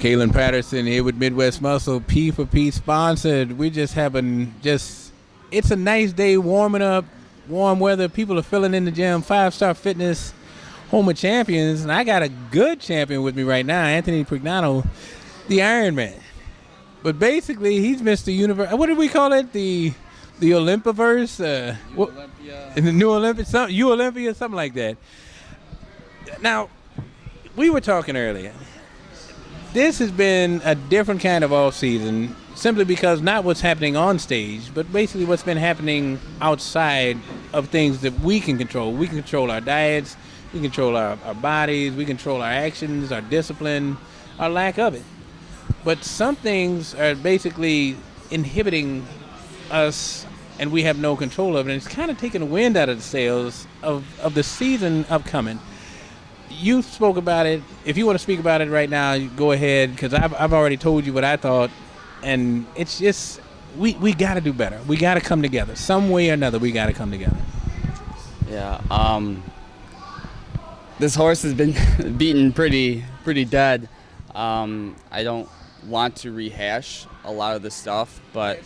Kalen Patterson here with Midwest Muscle, P for P sponsored. We just having it's a nice day warming up, warm weather. People are filling in the gym, 5-star fitness, home of champions. And I got a good champion with me right now, Anthony Prignano, the Iron Man. But basically, he's Mr. Universe. What did we call it? The Olympiverse? Olympia. The New Olympia, Olympia, something like that. Now, we were talking earlier. This has been a different kind of off season, simply because not what's happening on stage, but basically what's been happening outside of things that we can control. We can control our diets, we can control our bodies, we control our actions, our discipline, our lack of it. But some things are basically inhibiting us, and we have no control of it. And it's kind of taking the wind out of the sails of the season upcoming. You spoke about it. If you want to speak about it right now, you go ahead, because I've already told you what I thought, and it's just we got to do better. We got to come together some way or another. We got to come together. Yeah. This horse has been beaten pretty dead. I don't want to rehash a lot of the stuff, but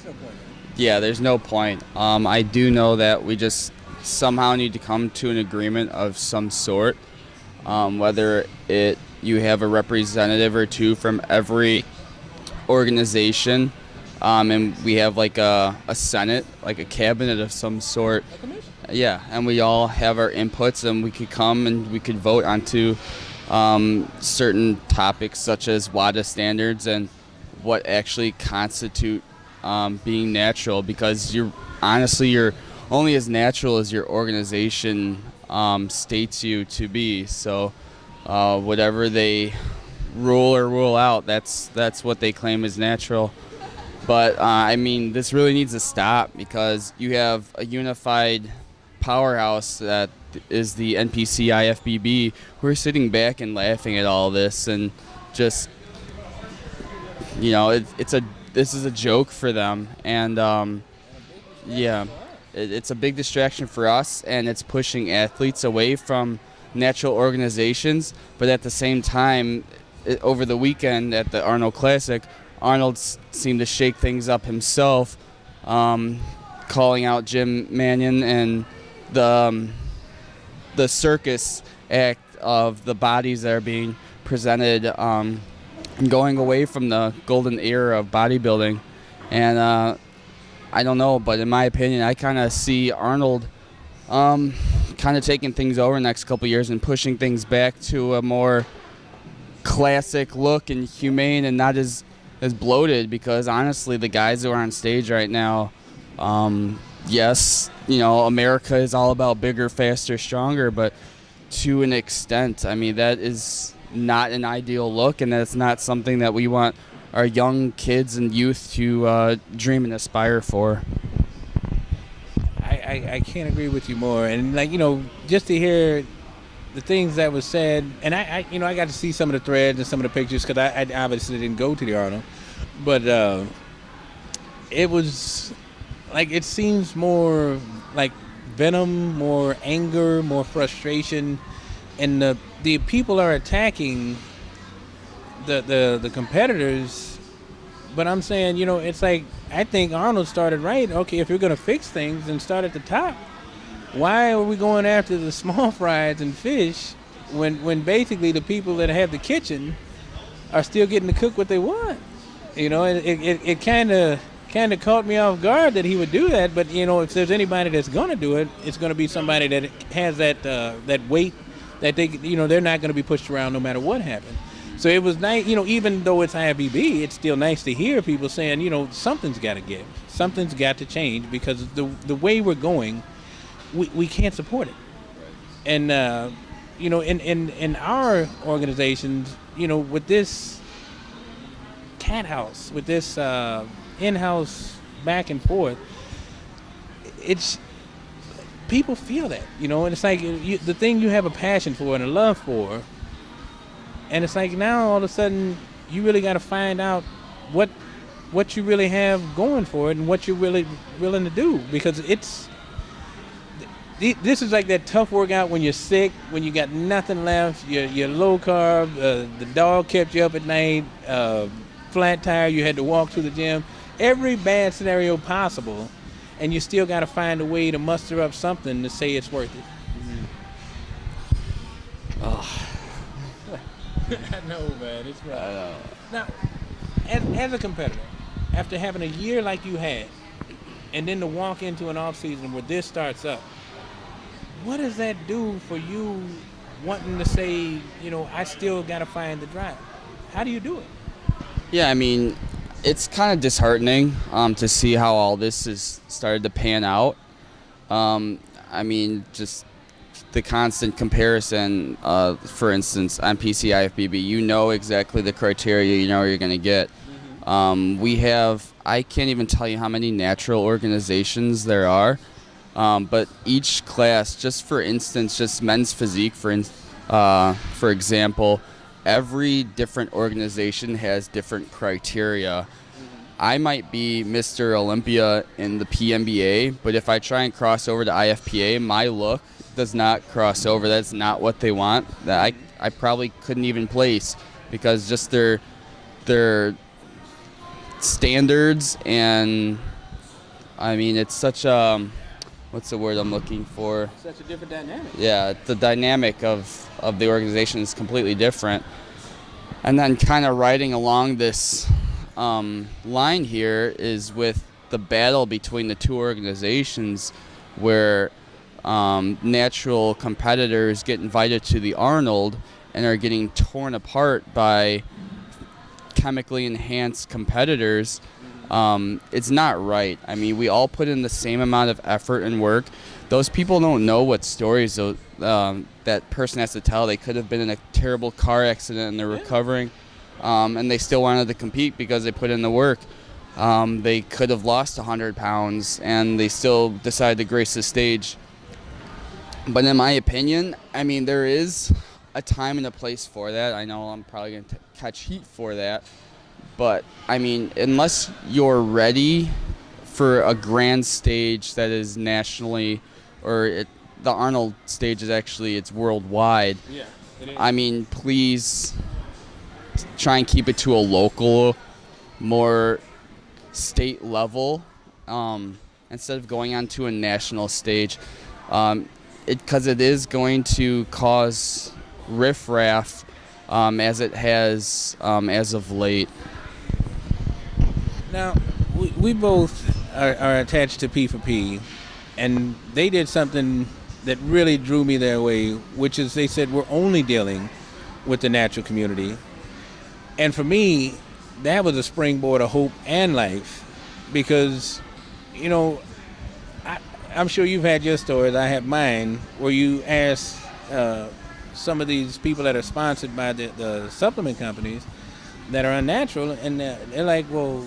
yeah, there's no point. I do know that we just somehow need to come to an agreement of some sort. Whether you have a representative or two from every organization, and we have like a senate, like a cabinet of some sort. Yeah, and we all have our inputs, and we could come and we could vote onto certain topics such as WADA standards and what actually constitute being natural, because you're only as natural as your organization states you to be. So whatever they rule or rule out, that's what they claim is natural. But I mean, this really needs to stop, because you have a unified powerhouse that is the NPC IFBB, who are sitting back and laughing at all this, and just, you know, this is a joke for them. And yeah, it's a big distraction for us, and it's pushing athletes away from natural organizations. But at the same time, over the weekend at the Arnold Classic, Arnold seemed to shake things up himself, calling out Jim Mannion and the circus act of the bodies that are being presented, and going away from the golden era of bodybuilding. And I don't know, but in my opinion, I kind of see Arnold kind of taking things over the next couple of years and pushing things back to a more classic look and humane and not as bloated, because honestly, the guys who are on stage right now, yes, you know, America is all about bigger, faster, stronger, but to an extent, I mean, that is not an ideal look, and that's not something that we want our young kids and youth to dream and aspire for. I can't agree with you more. And, like, you know, just to hear the things that was said, and I got to see some of the threads and some of the pictures, because I obviously didn't go to the Arnold, but it was like, it seems more like venom, more anger, more frustration, and the people are attacking the competitors. But I'm saying, you know, it's like, I think Arnold started right. Okay, if you're going to fix things, then start at the top. Why are we going after the small fries and fish when basically the people that have the kitchen are still getting to cook what they want? You know, it kind of caught me off guard that he would do that. But, you know, if there's anybody that's going to do it, it's going to be somebody that has that weight that they're not going to be pushed around no matter what happens. So it was nice, you know, even though it's IFBB, it's still nice to hear people saying, you know, something's got to give. Something's got to change, because the way we're going, we can't support it. And, you know, in our organizations, you know, with this cat house, with this in-house back and forth, it's, people feel that, you know, and it's like the thing you have a passion for and a love for, and it's like now all of a sudden you really got to find out what you really have going for it and what you're really willing to do, because This is like that tough workout when you're sick, when you got nothing left. You're low carb. The dog kept you up at night. Flat tire. You had to walk to the gym. Every bad scenario possible, and you still got to find a way to muster up something to say it's worth it. Oh, I know, man. It's rough. I know. Now, as a competitor, after having a year like you had, and then to walk into an off season where this starts up, what does that do for you wanting to say, I still got to find the drive? How do you do it? Yeah, I mean, it's kind of disheartening to see how all this has started to pan out. I mean, just the constant comparison, for instance, on PCIFBB, you know exactly the criteria you're going to get. I can't even tell you how many natural organizations there are, but each class, just for instance, just men's physique, for example, every different organization has different criteria. I might be Mr. Olympia in the PMBA, but if I try and cross over to IFPA, my look does not cross over. That's not what they want. That I probably couldn't even place because just their standards, and I mean it's such a what's the word I'm looking for? Such a different dynamic. Yeah, the dynamic of the organization is completely different. And then kind of riding along this line here is with the battle between the two organizations where natural competitors get invited to the Arnold and are getting torn apart by chemically enhanced competitors. It's not right. I mean, we all put in the same amount of effort and work. Those people don't know what stories that person has to tell. They could have been in a terrible car accident and they're recovering, and they still wanted to compete because they put in the work. They could have lost 100 pounds and they still decided to grace the stage. But in my opinion, I mean, there is a time and a place for that. I know I'm probably going to catch heat for that. But, I mean, unless you're ready for a grand stage that is nationally, the Arnold stage is actually, it's worldwide. Yeah, it is. I mean, please try and keep it to a local, more state level, instead of going on to a national stage. Because it is going to cause riffraff, as it has as of late. Now, we both are attached to P4P, and they did something that really drew me their way, which is they said we're only dealing with the natural community. And for me, that was a springboard of hope and life because, I'm sure you've had your stories, I have mine, where you ask some of these people that are sponsored by the supplement companies that are unnatural, and they're like, well,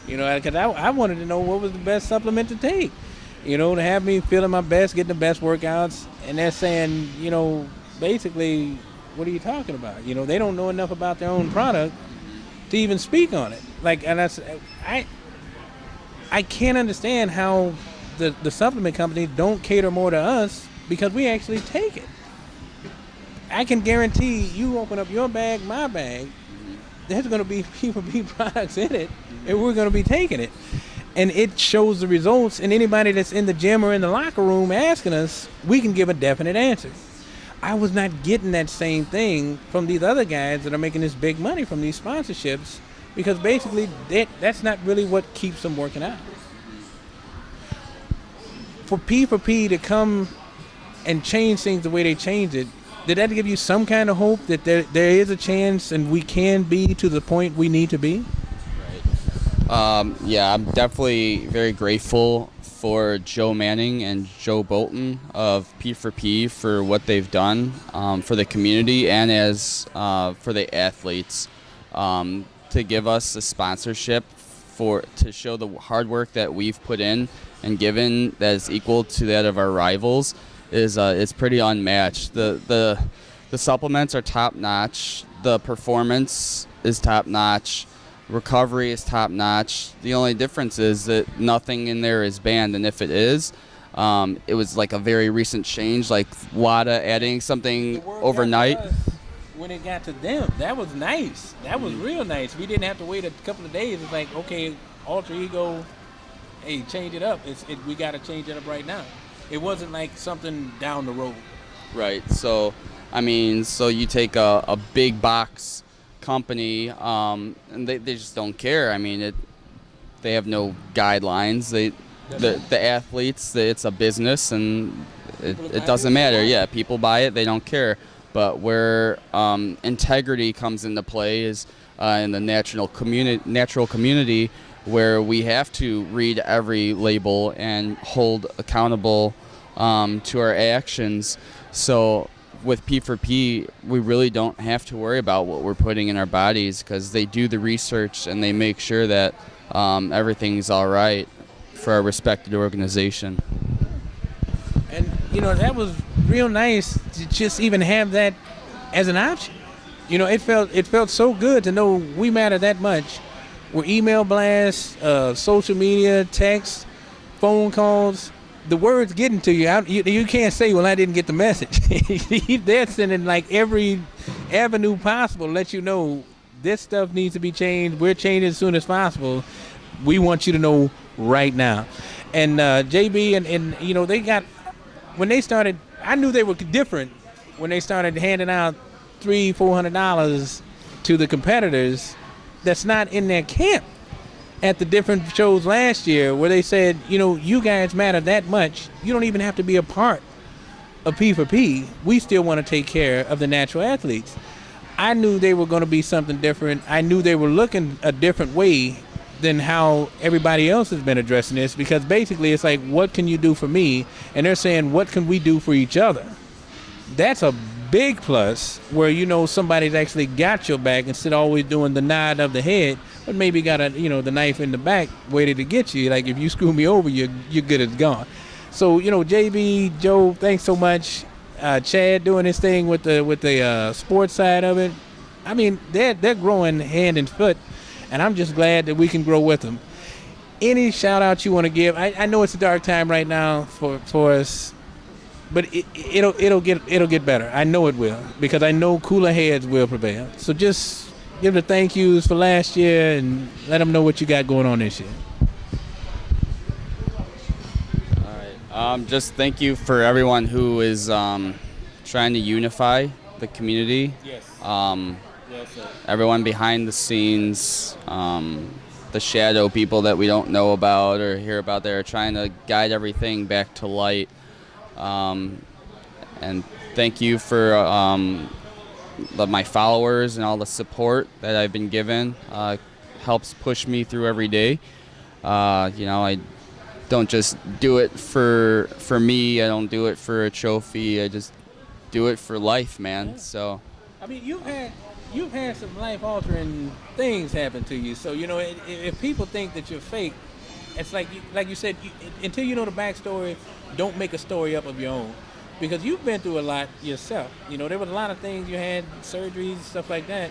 because I wanted to know what was the best supplement to take, to have me feeling my best, getting the best workouts, and they're saying, basically, what are you talking about? They don't know enough about their own product to even speak on it. I can't understand how the supplement companies don't cater more to us because we actually take it. I can guarantee you open up your bag, my bag, there's going to be P4P products in it, and we're going to be taking it. And it shows the results, and anybody that's in the gym or in the locker room asking us, we can give a definite answer. I was not getting that same thing from these other guys that are making this big money from these sponsorships because basically that's not really what keeps them working out. For P4P to come and change things the way they changed it, did that give you some kind of hope that there is a chance and we can be to the point we need to be? Right. Yeah, I'm definitely very grateful for Joe Manning and Joe Bolton of P4P for what they've done for the community and as for the athletes to give us a sponsorship to show the hard work that we've put in and given that is equal to that of our rivals is it's pretty unmatched. The supplements are top notch. The performance is top notch. Recovery is top notch. The only difference is that nothing in there is banned, and if it is, It was like a very recent change, like WADA adding something overnight. When it got to them, that was nice. That was real nice. We didn't have to wait a couple of days. It's like, okay, alter ego, hey, change it up. We got to change it up right now. It wasn't like something down the road. Right. So, I mean, so you take a big box company, and they just don't care. I mean, they have no guidelines. The athletes, it's a business, and it doesn't matter. Yeah, people buy it, they don't care. But where integrity comes into play is in the natural community, where we have to read every label and hold accountable to our actions. So with P4P, we really don't have to worry about what we're putting in our bodies, because they do the research and they make sure that everything's all right for our respected organization. And that was real nice to just even have that as an option. It felt so good to know we matter that much. We're email blasts, social media, text, phone calls. The word's getting to you. You can't say, well, I didn't get the message. They're sending like every avenue possible to let you know this stuff needs to be changed. We're changing as soon as possible. We want you to know right now. And JB and they got, when they started, I knew they were different when they started handing out $300-$400 to the competitors that's not in their camp at the different shows last year, where they said, you guys matter that much. You don't even have to be a part of P4P. We still want to take care of the natural athletes. I knew they were going to be something different. I knew they were looking a different way than how everybody else has been addressing this, because basically it's like, what can you do for me? And they're saying, what can we do for each other? That's a big plus, where somebody's actually got your back instead of always doing the nod of the head, but maybe got the knife in the back waiting to get you. Like, if you screw me over, you're good as gone. So JB, Joe, thanks so much. Chad doing his thing with the sports side of it. I mean, they're growing hand and foot, and I'm just glad that we can grow with them. Any shout out you want to give? I know it's a dark time right now for us, but it'll get better. I know it will, because I know cooler heads will prevail. So just give the thank yous for last year and let them know what you got going on this year. All right. Just thank you for everyone who is trying to unify the community. Yes. Yes, sir. Everyone behind the scenes, the shadow people that we don't know about or hear about, they're trying to guide everything back to light. And thank you for my followers and all the support that I've been given. Helps push me through every day. I don't just do it for me. I don't do it for a trophy. I just do it for life, man. Yeah. So, I mean, you've had some life-altering things happen to you. So if people think that you're fake, it's like you said, until you know the backstory, don't make a story up of your own, because you've been through a lot yourself. There was a lot of things you had, surgeries, stuff like that.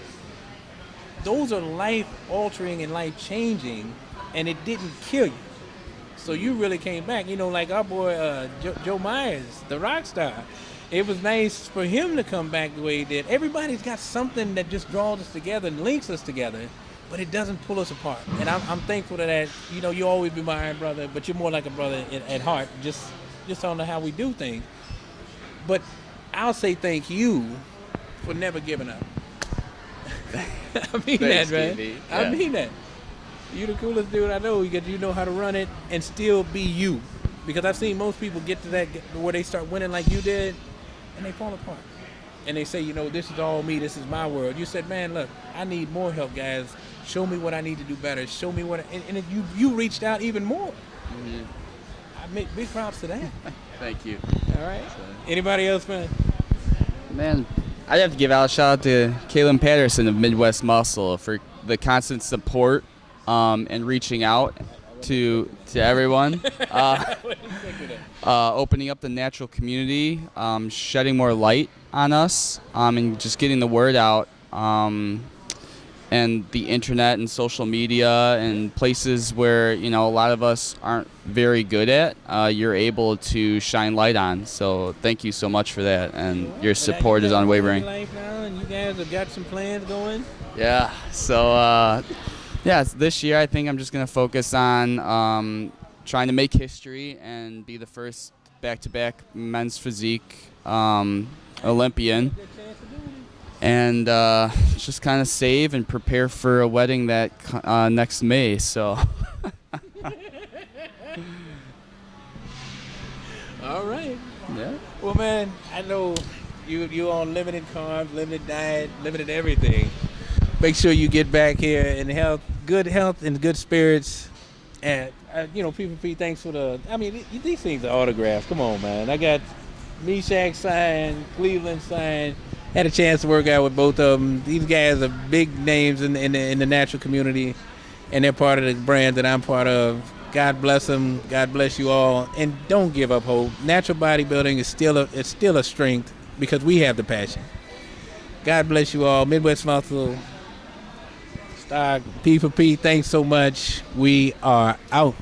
Those are life-altering and life-changing, and it didn't kill you. So you really came back. Like our boy Joe Myers, the rock star. It was nice for him to come back the way he did. Everybody's got something that just draws us together and links us together, but it doesn't pull us apart. And I'm thankful to that. You always be my iron brother, but you're more like a brother at heart, just on how we do things. But I'll say thank you for never giving up. I mean that, man. Yeah. I mean that. You're the coolest dude I know, because you know how to run it and still be you. Because I've seen most people get to that where they start winning like you did, and they fall apart. And they say, this is all me, this is my world. You said, man, look, I need more help, guys. Show me what I need to do better. Show me what, and you reached out even more. Mm-hmm. I make big props to that. Thank you. All right. Anybody else, man? Man, I'd have to give out a shout out to Kaylin Patterson of Midwest Muscle for the constant support and reaching out to everyone, opening up the natural community, shedding more light on us, and just getting the word out. and the internet and social media and places where, you know, a lot of us aren't very good at, you're able to shine light on. So thank you so much for that, and your support is unwavering. Life now, and you guys have got some plans going. Yeah. So this year I think I'm just gonna focus on trying to make history and be the first back-to-back men's physique Olympian, and just kind of save and prepare for a wedding that next May. So. All right. Yeah. Well, man, I know you on limited carbs, limited diet, limited everything. Make sure you get back here in good health and good spirits. And people, thanks for the. I mean, these things are autographs. Come on, man. I got Meshack signed, Cleveland signed. Had a chance to work out with both of them. These guys are big names in the natural community, and they're part of the brand that I'm part of. God bless them. God bless you all, and don't give up hope. Natural bodybuilding is still a strength because we have the passion. God bless you all. Midwest Muscle Stock P for P. Thanks so much. We are out.